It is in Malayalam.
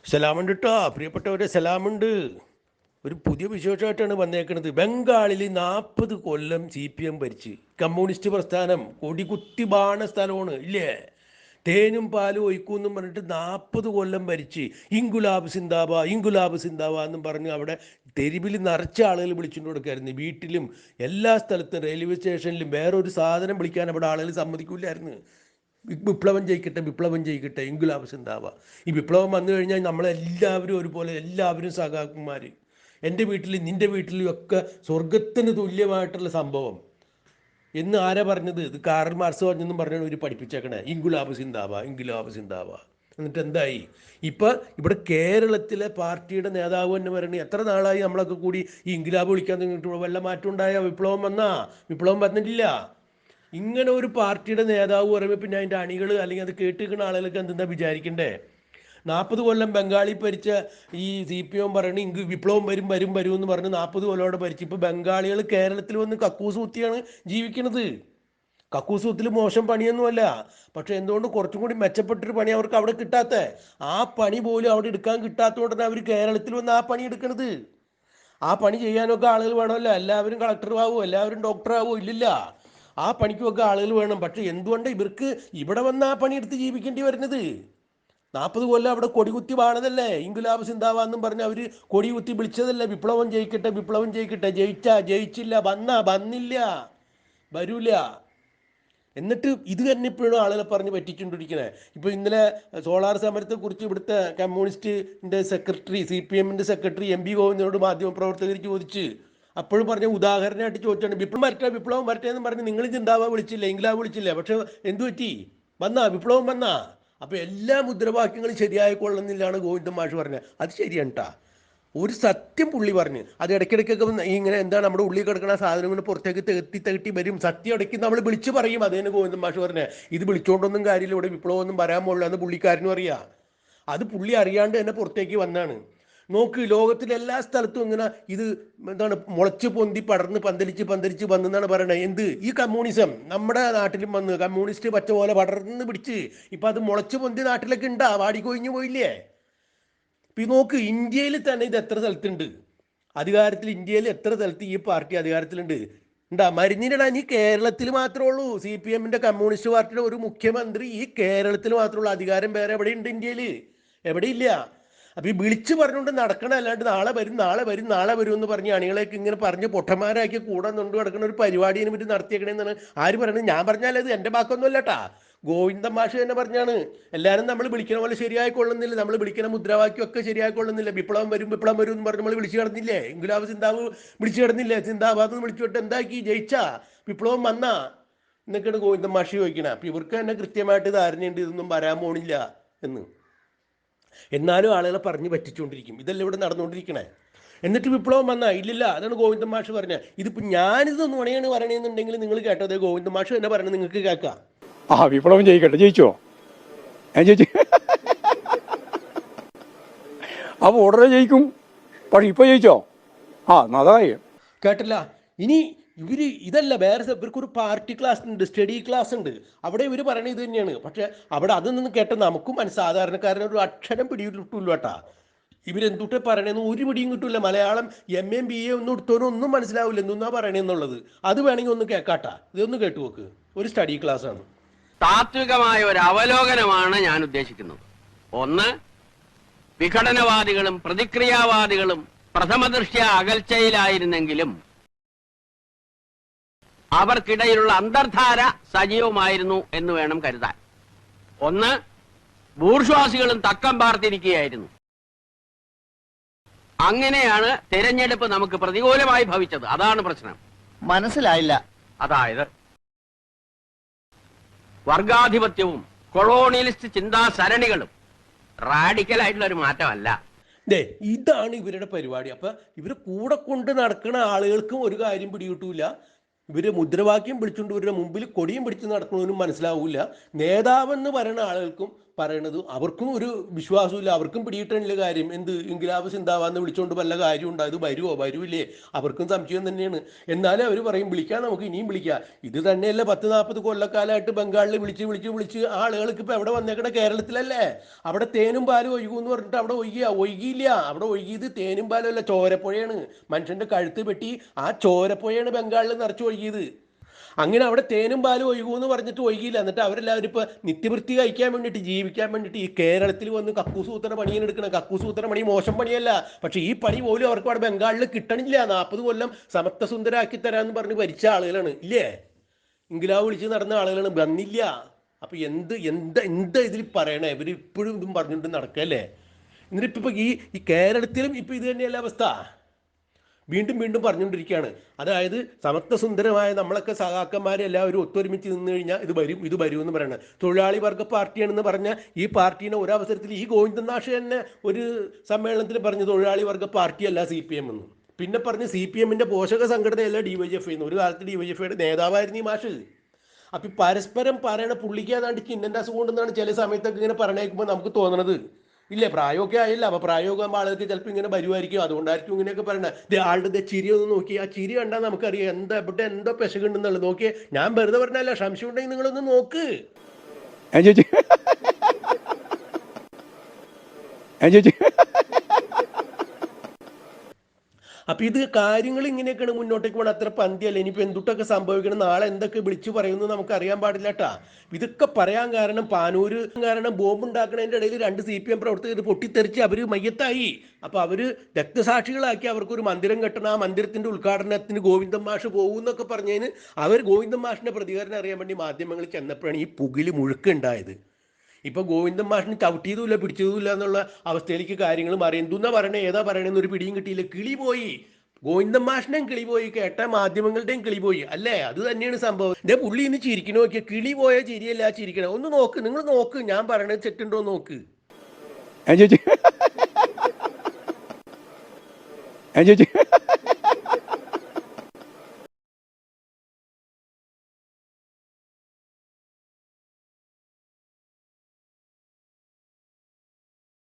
സലാമുണ്ട് കേട്ടോ, പ്രിയപ്പെട്ടവരെ, സലാമുണ്ട്. ഒരു പുതിയ വിശേഷമായിട്ടാണ് വന്നേക്കുന്നത്. ബംഗാളിൽ 40 കൊല്ലം CPM ഭരിച്ച് കമ്മ്യൂണിസ്റ്റ് പ്രസ്ഥാനം കൊടികുത്തി ബാണ സ്ഥലമാണ് ഇല്ലേ. തേനും പാലും ഒഴിക്കുമെന്നും പറഞ്ഞിട്ട് 40 കൊല്ലം ഭരിച്ച് ഇൻകുലാബ് സിന്ദാബ ഇൻകുലാബ് സിന്ദാബ എന്നും പറഞ്ഞ് അവിടെ തെരുവിൽ നിറച്ച ആളുകൾ വിളിച്ചുകൊണ്ട് കൊടുക്കായിരുന്നു. വീട്ടിലും എല്ലാ സ്ഥലത്തും റെയിൽവേ സ്റ്റേഷനിലും വേറൊരു സാധനം വിളിക്കാൻ അവിടെ ആളുകൾ സമ്മതിക്കില്ലായിരുന്നു. വിപ്ലവം ജയിക്കട്ടെ, വിപ്ലവം ജയിക്കട്ടെ, ഇൻകുലാബ് സിന്ദാബ. ഈ വിപ്ലവം വന്നു കഴിഞ്ഞാൽ നമ്മളെല്ലാവരും ഒരുപോലെ, എല്ലാവരും സഖാക്കന്മാർ. എൻ്റെ വീട്ടിലും നിൻ്റെ വീട്ടിലും ഒക്കെ സ്വർഗത്തിന് തുല്യമായിട്ടുള്ള സംഭവം എന്ന് ആരാ പറഞ്ഞത്? ഇത് കാറൽ മാർക്സ് പറഞ്ഞെന്നും പറഞ്ഞാണ് ഇവർ പഠിപ്പിച്ചേക്കണേ. ഇൻകുലാബ് സിന്ദാബ ഇൻകുലാബ് സിന്ദാബ. എന്നിട്ട് എന്തായി? ഇപ്പം ഇവിടെ കേരളത്തിലെ പാർട്ടിയുടെ നേതാവ് തന്നെ പറയണേ, എത്ര നാളായി നമ്മളൊക്കെ കൂടി ഈ ഇൻകുലാബ് വിളിക്കാൻ നിന്നിട്ട് വല്ല മാറ്റം ഉണ്ടായ? വിപ്ലവം വന്നാ? വിപ്ലവം വന്നിട്ടില്ല. ഇങ്ങനെ ഒരു പാർട്ടിയുടെ നേതാവ് പറയുമ്പോൾ പിന്നെ അതിൻ്റെ അണികൾ അല്ലെങ്കിൽ അത് കേട്ടിരിക്കുന്ന ആളുകൾക്ക് എന്തെന്നാ വിചാരിക്കണ്ടേ? 40 കൊല്ലം ബംഗാളി ഭരിച്ച ഈ CPM പറയണ വിപ്ലവം വരും വരും വരും എന്ന് പറഞ്ഞ് 40 കൊല്ലോടെ ഭരിച്ച് ഇപ്പോൾ ബംഗാളികൾ കേരളത്തിൽ വന്ന് കക്കൂസ് കുത്തിയാണ് ജീവിക്കുന്നത്. കക്കൂസ് കുത്തിൽ മോശം പണിയൊന്നുമല്ല, പക്ഷെ എന്തുകൊണ്ട് കുറച്ചും കൂടി മെച്ചപ്പെട്ടൊരു പണി അവർക്ക് അവിടെ കിട്ടാത്ത, ആ പണി പോലും അവിടെ എടുക്കാൻ കിട്ടാത്തതുകൊണ്ടാണ് അവർ കേരളത്തിൽ വന്ന് ആ പണി എടുക്കുന്നത്. ആ പണി ചെയ്യാനൊക്കെ ആളുകൾ വേണമല്ലോ. എല്ലാവരും കളക്ടറാവോ, എല്ലാവരും ഡോക്ടറാവോ? ഇല്ലില്ല. ആ പണിക്കുമൊക്കെ ആളുകൾ വേണം. പക്ഷെ എന്തുകൊണ്ട് ഇവർക്ക് ഇവിടെ വന്ന് ആ പണിയെടുത്ത് ജീവിക്കേണ്ടി വരുന്നത്? 40 കൊല്ലം അവിടെ കൊടികുത്തി വാണതല്ലേ, ഇൻകുലാബ് സിന്ദാബാന്നും പറഞ്ഞ് അവർ കൊടികുത്തി വിളിച്ചതല്ലേ, വിപ്ലവം ജയിക്കട്ടെ, വിപ്ലവം ജയിക്കട്ടെ. ജയിച്ചില്ല, വന്നില്ല, വരൂല. എന്നിട്ട് ഇത് തന്നെ ഇപ്പോഴും ആളുകളെ പറഞ്ഞ് പറ്റിച്ചുകൊണ്ടിരിക്കണേ. ഇപ്പോൾ ഇന്നലെ സോളാർ സമരത്തെക്കുറിച്ച് ഇവിടുത്തെ കമ്മ്യൂണിസ്റ്റിൻ്റെ സെക്രട്ടറി, CPMൻ്റെ സെക്രട്ടറി MP ഗോവിന്ദനോട് മാധ്യമപ്രവർത്തകർ ചോദിച്ച്, അപ്പോഴും പറഞ്ഞ ഉദാഹരണമായിട്ട് ചോദിച്ചാണ് വിപ്ലവം വരട്ടെ എന്ന് പറഞ്ഞ് നിങ്ങൾ ചിന്താവാ വിളിച്ചില്ല, ഇംഗ്ലാബ് വിളിച്ചില്ല. പക്ഷെ എന്തു പറ്റി? വിപ്ലവം വന്നാ. അപ്പോൾ എല്ലാ മുദ്രാവാക്യങ്ങളും ശരിയായിക്കൊള്ളുന്നില്ലാണ് ഗോവിന്ദൻ മാഷ് പറഞ്ഞത്. അത് ശരിയാണ് കേട്ടാ. ഒരു സത്യം പുള്ളി പറഞ്ഞ് അത് ഇടയ്ക്കിടയ്ക്കൊക്കെ ഇങ്ങനെ എന്താണ് നമ്മുടെ ഉള്ളിൽ കിടക്കുന്ന സാധനങ്ങൾ പുറത്തേക്ക് തെട്ടി വരും. സത്യം ഇടയ്ക്ക് നമ്മൾ വിളിച്ചു പറയും. അതേന്ന് ഗോവിന്ദൻ മാഷ് പറഞ്ഞത്. ഇത് വിളിച്ചുകൊണ്ടൊന്നും കാര്യമില്ല, ഇവിടെ വിപ്ലവമൊന്നും വരാൻ പോകില്ല എന്ന് പുള്ളിക്കാരനും അറിയാം. അത് പുള്ളി അറിയാണ്ട് തന്നെ പുറത്തേക്ക് വന്നാണ്. നോക്ക്, ലോകത്തിലെ എല്ലാ സ്ഥലത്തും ഇങ്ങനെ ഇത് എന്താണ് മുളച്ച് പൊന്തി പടർന്ന് പന്തലിച്ച് വന്നെന്നാണ് പറയണത്. എന്ത്? ഈ കമ്മ്യൂണിസം നമ്മുടെ നാട്ടിലും വന്ന് കമ്മ്യൂണിസ്റ്റ് പച്ച പോലെ പടർന്ന് പിടിച്ച് ഇപ്പം അത് മുളച്ച് പൊന്തി നാട്ടിലൊക്കെ ഉണ്ടാ, വാടിക്കൊഴിഞ്ഞു പോയില്ലേ? ഇപ്പം നോക്ക്, ഇന്ത്യയിൽ തന്നെ ഇത് എത്ര സ്ഥലത്തുണ്ട് അധികാരത്തിൽ? ഇന്ത്യയിൽ എത്ര സ്ഥലത്ത് ഈ പാർട്ടി അധികാരത്തിലുണ്ട്? മരുന്നിനിടാ നീ കേരളത്തിൽ മാത്രമേ ഉള്ളൂ. CPMൻ്റെ കമ്മ്യൂണിസ്റ്റ് പാർട്ടിയുടെ ഒരു മുഖ്യമന്ത്രി ഈ കേരളത്തിൽ മാത്രമേ ഉള്ളൂ. അധികാരം വേറെ എവിടെയുണ്ട് ഇന്ത്യയിൽ? എവിടെയില്ല. അപ്പം ഈ വിളിച്ചു പറഞ്ഞുകൊണ്ട് നടക്കണം, അല്ലാണ്ട് നാളെ വരും നാളെ വരും നാളെ വരും എന്ന് പറഞ്ഞ് അണികളേക്ക് ഇങ്ങനെ പറഞ്ഞ് പൊട്ടന്മാരാക്കി കൂടെ കൊണ്ട് കിടക്കുന്ന ഒരു പരിപാടിയെ പറ്റി നടത്തിയേക്കണേന്നാണ് ആര് പറയുന്നത്? ഞാൻ പറഞ്ഞാൽ അത് എൻ്റെ വാക്കൊന്നുമല്ല കേട്ടാ, ഗോവിന്ദൻ മാഷ് തന്നെ പറഞ്ഞാണ്. എല്ലാവരും നമ്മൾ വിളിക്കണ പോലെ ശരിയായിക്കൊള്ളുന്നില്ല, നമ്മൾ വിളിക്കുന്ന മുദ്രാവാക്യമൊക്കെ ശരിയായിക്കൊള്ളുന്നില്ല. വിപ്ലവം വരും എന്ന് പറഞ്ഞ് നമ്മൾ വിളിച്ചു കിടന്നില്ലേ? ഇൻകുലാബ് സിന്ദാബ് വിളിച്ചു കിടന്നില്ലേ? സിന്ദാബാദ് എന്ന് വിളിച്ചുകൊണ്ട് എന്താക്കി? ജയിച്ചാ? വിപ്ലവം വന്നാ? എന്നൊക്കെയാണ് ഗോവിന്ദൻ മാഷ് ചോദിക്കണം. അപ്പം ഇവർക്ക് തന്നെ കൃത്യമായിട്ട് ധാരണയുണ്ട് ഇതൊന്നും വരാൻ പോണില്ല എന്ന്. എന്നാലും ആളുകളെ പറഞ്ഞ് പറ്റിച്ചുകൊണ്ടിരിക്കും. ഇതല്ല ഇവിടെ നടന്നുകൊണ്ടിരിക്കണേ. എന്നിട്ട് വിപ്ലവം വന്നാ? ഇല്ലില്ല. അതാണ് ഗോവിന്ദൻ മാഷ് പറഞ്ഞത്. ഇതിപ്പോൾ ഞാനിത് നുണയാണ് പറയണമെന്നുണ്ടെങ്കിൽ നിങ്ങൾ കേട്ടത് ഗോവിന്ദൻ മാഷ് തന്നെ പറയണത് നിങ്ങൾക്ക് കേൾക്കാം. വിപ്ലവം ജയിക്കട്ടെ. ജയിച്ചോ? ഞാൻ ജയിച്ചു. അപ്പോൾ ഉടനെ ജയിക്കും. പക്ഷെ ഇപ്പൊ ജയിച്ചോ? നന്നായി. കേട്ടില്ല. ഇനി ഇതല്ല, വേറെ ഇവർക്കൊരു പാർട്ടി ക്ലാസ് ഉണ്ട്, സ്റ്റഡി ക്ലാസ് ഉണ്ട്. അവിടെ ഇവർ പറയണത് ഇത് തന്നെയാണ്. പക്ഷെ അവിടെ അതൊന്നും കേട്ട നമുക്കും സാധാരണക്കാരന് ഒരു അക്ഷരം പിടിയിട്ടില്ല കേട്ടാ. ഇവരെന്തുട്ടെ പറയണേന്ന് ഒരു പിടിയും കിട്ടൂല. മലയാളം MA BA ഒന്നും എടുത്തോനും ഒന്നും മനസ്സിലാവില്ല എന്തെന്നാ പറയണേന്നുള്ളത്. അത് വേണമെങ്കിൽ ഒന്ന് കേൾക്കാട്ടാ. ഇതൊന്ന് കേട്ടു നോക്ക്. ഒരു സ്റ്റഡി ക്ലാസ് ആണ്. താത്വികമായ ഒരു അവലോകനമാണ് ഞാൻ ഉദ്ദേശിക്കുന്നത്. ഒന്ന്, വിഘടനവാദികളും പ്രതിക്രിയാവാദികളും പ്രഥമദൃഷ്ട്യ അകൽച്ചയിലായിരുന്നെങ്കിലും അവർക്കിടയിലുള്ള അന്തർധാര സജീവമായിരുന്നു എന്ന് വേണം കരുതാൻ. ഒന്ന്, ബൂർഷ്വാസികളും തക്കം പാർത്തിരിക്കുകയായിരുന്നു. അങ്ങനെയാണ് തെരഞ്ഞെടുപ്പ് നമുക്ക് പ്രതികൂലമായി ഭവിച്ചത്. അതാണ് പ്രശ്നം. മനസ്സിലായില്ല. അതായത് വർഗാധിപത്യവും കൊളോണിയലിസ്റ്റ് ചിന്താസരണികളും റാഡിക്കലായിട്ടുള്ള ഒരു മാറ്റമല്ല. ഇതാണ് ഇവരുടെ പരിപാടി. അപ്പൊ ഇവര് കൂടെ കൊണ്ട് നടക്കുന്ന ആളുകൾക്കും ഒരു കാര്യം പിടികിട്ടൂല. ഇവര് മുദ്രാവാക്യം പിടിച്ചുകൊണ്ട് ഇവരുടെ മുമ്പിൽ കൊടിയും പിടിച്ച് നടക്കുന്നതിനും മനസ്സിലാവൂല. നേതാവെന്ന് പറയുന്ന ആളുകൾക്കും പറയണത് അവർക്കും ഒരു വിശ്വാസമില്ല, അവർക്കും പിടിയിട്ടണില്ല കാര്യം. എന്ത് ഇൻക്ലാബ് സിന്ദാബാദ് വിളിച്ചുകൊണ്ട് വല്ല കാര്യമുണ്ടോ? അത് വരുമോ വരൂല്ലേ? അവർക്കും സംശയം തന്നെയാണ്. എന്നാലും അവർ പറയും വിളിക്കാം, നമുക്ക് ഇനിയും വിളിക്കാം. ഇത് തന്നെയല്ല 10-40 കൊല്ലക്കാലമായിട്ട് ബംഗാളിൽ വിളിച്ച് ആളുകൾക്ക് ഇപ്പം എവിടെ വന്നേക്കണ കേരളത്തിലല്ലേ. അവിടെ തേനും പാലും ഒഴുകുമെന്ന് പറഞ്ഞിട്ട് അവിടെ ഒഴുകിയില്ല. അവിടെ ഒഴുകിയത് തേനും പാലും അല്ല, ചോരപ്പുഴയാണ്. മനുഷ്യൻ്റെ കഴുത്ത് പെട്ടി ആ ചോരപ്പുഴയാണ് ബംഗാളിൽ നിറച്ച് ഒഴുകിയത്. അങ്ങനെ അവിടെ തേനും പാലും ഒഴുകുമെന്ന് പറഞ്ഞിട്ട് ഒഴുകിയില്ല. എന്നിട്ട് അവരെല്ലാവരും ഇപ്പോൾ നിത്യവൃത്തി കഴിക്കാൻ വേണ്ടിയിട്ട്, ജീവിക്കാൻ വേണ്ടിയിട്ട് ഈ കേരളത്തിൽ വന്ന് കക്കൂസൂത്തര പണിയാണ് എടുക്കണം. കക്കൂസൂത്തര പണി മോശം പണിയല്ല, പക്ഷേ ഈ പണി പോലും അവർക്ക് അവിടെ ബംഗാളിൽ കിട്ടണില്ല. 40 കൊല്ലം സമത്വസുന്ദരാക്കി തരാമെന്ന് പറഞ്ഞ് ഭരിച്ച ആളുകളാണ് ഇല്ലേ, ഇൻക്ലാബ് വിളിച്ച് നടന്ന ആളുകളാണ്, വന്നില്ല. അപ്പോൾ എന്താ ഇതിൽ പറയണേ? ഇവർ ഇപ്പോഴും ഇതും പറഞ്ഞുകൊണ്ട് നടക്കല്ലേ. എന്നിട്ടിപ്പോൾ ഈ കേരളത്തിലും ഇപ്പോൾ ഇത് തന്നെയല്ല അവസ്ഥ. വീണ്ടും പറഞ്ഞുകൊണ്ടിരിക്കുകയാണ്. അതായത് സമത്വസുന്ദരമായ നമ്മളൊക്കെ സഹാക്കന്മാരെ എല്ലാവരും ഒത്തൊരുമിച്ച് നിന്ന് കഴിഞ്ഞാൽ ഇത് വരും എന്ന് പറയണം. തൊഴിലാളി വർഗ പാർട്ടിയാണെന്ന് പറഞ്ഞ ഈ പാർട്ടീനെ ഒരവസരത്തിൽ ഈ ഗോവിന്ദൻ നാഷ് തന്നെ ഒരു സമ്മേളനത്തിൽ പറഞ്ഞു തൊഴിലാളി വർഗ പാർട്ടിയല്ല CPM എന്ന്. പിന്നെ പറഞ്ഞ് CPM-ന്റെ പോഷക സംഘടനയല്ല DYFI എന്ന്. ഒരു കാലത്ത് DYFIയുടെ നേതാവായിരുന്നു ഈ മാഷ്. അപ്പം പരസ്പരം പറയണ പുള്ളിക്ക് ഏതാണ്ട് ചിന്നൻ്റെ അസുഖം ഉണ്ടെന്നാണ് ചില സമയത്തൊക്കെ ഇങ്ങനെ പറഞ്ഞേക്കുമ്പോൾ നമുക്ക് തോന്നണത്. ഇല്ലേ, പ്രായമൊക്കെ ആയില്ല. അപ്പോൾ പ്രായമൊക്കെ ആളുകൾക്ക് ചിലപ്പോൾ ഇങ്ങനെ വരുമായിരിക്കും, അതുകൊണ്ടായിരിക്കും ഇങ്ങനെയൊക്കെ പറയണത്. ആളുടെ ചിരി ഒന്ന് നോക്കി, ആ ചിരി കണ്ടാൽ നമുക്കറിയാം ഇവിടെ എന്തോ പെശകുണ്ടെന്നുള്ളത്. നോക്കിയേ, ഞാൻ വെറുതെ പറഞ്ഞല്ല, സംശയം ഉണ്ടെങ്കിൽ നിങ്ങളൊന്ന് നോക്ക്. അപ്പം ഇത് കാര്യങ്ങൾ ഇങ്ങനെയൊക്കെയാണ് മുന്നോട്ടേക്ക് പോകണം. അത്ര പന്തിയല്ല. ഇനിയിപ്പോൾ എന്തുട്ടൊക്കെ സംഭവിക്കണം, നാളെ എന്തൊക്കെ വിളിച്ചു പറയുമെന്ന് നമുക്ക് അറിയാൻ പാടില്ല കേട്ടാ. ഇതൊക്കെ പറയാൻ കാരണം പാനൂര് ബോംബ് ഉണ്ടാക്കുന്നതിൻ്റെ ഇടയിൽ 2 CPM പ്രവർത്തകർ പൊട്ടിത്തെറിച്ച് അവർ മയ്യത്തായി. അപ്പോൾ അവർ രക്തസാക്ഷികളാക്കി. അവർക്കൊരു മന്ദിരം കെട്ടണം, ആ മന്ദിരത്തിൻ്റെ ഉദ്ഘാടനത്തിന് ഗോവിന്ദൻ മാഷ് പോകും എന്നൊക്കെ പറഞ്ഞതിന് അവർ ഗോവിന്ദൻ മാഷിൻ്റെ പ്രതികരണം അറിയാൻ വേണ്ടി മാധ്യമങ്ങളിൽ ചെന്നപ്പോഴാണ് ഈ പുകിൽ മുഴുക്കുണ്ടായത്. ഇപ്പോൾ ഗോവിന്ദൻ മാഷിന് ചവിട്ടിയതുമില്ല പിടിച്ചതുമില്ല എന്നുള്ള അവസ്ഥയിലേക്ക് കാര്യങ്ങൾ മാറി. എന്തുന്നാ പറയണേ, ഏതാ പറയണമെന്ന് ഒരു പിടിയും കിട്ടിയില്ല. കിളി പോയി, ഗോവിന്ദൻ മാഷിൻ്റെയും കിളി പോയി, കേട്ട മാധ്യമങ്ങളുടെയും കിളി പോയി. അല്ലേ, അത് തന്നെയാണ് സംഭവം. ഇതേ പുള്ളി ഇന്ന് ചിരിക്കണ നോക്കിയ, കിളി പോയ ചിരിയല്ല ചിരിക്കണം. ഒന്ന് നോക്ക്, നിങ്ങൾ നോക്ക്, ഞാൻ പറയണത് തെറ്റുണ്ടോ നോക്ക്.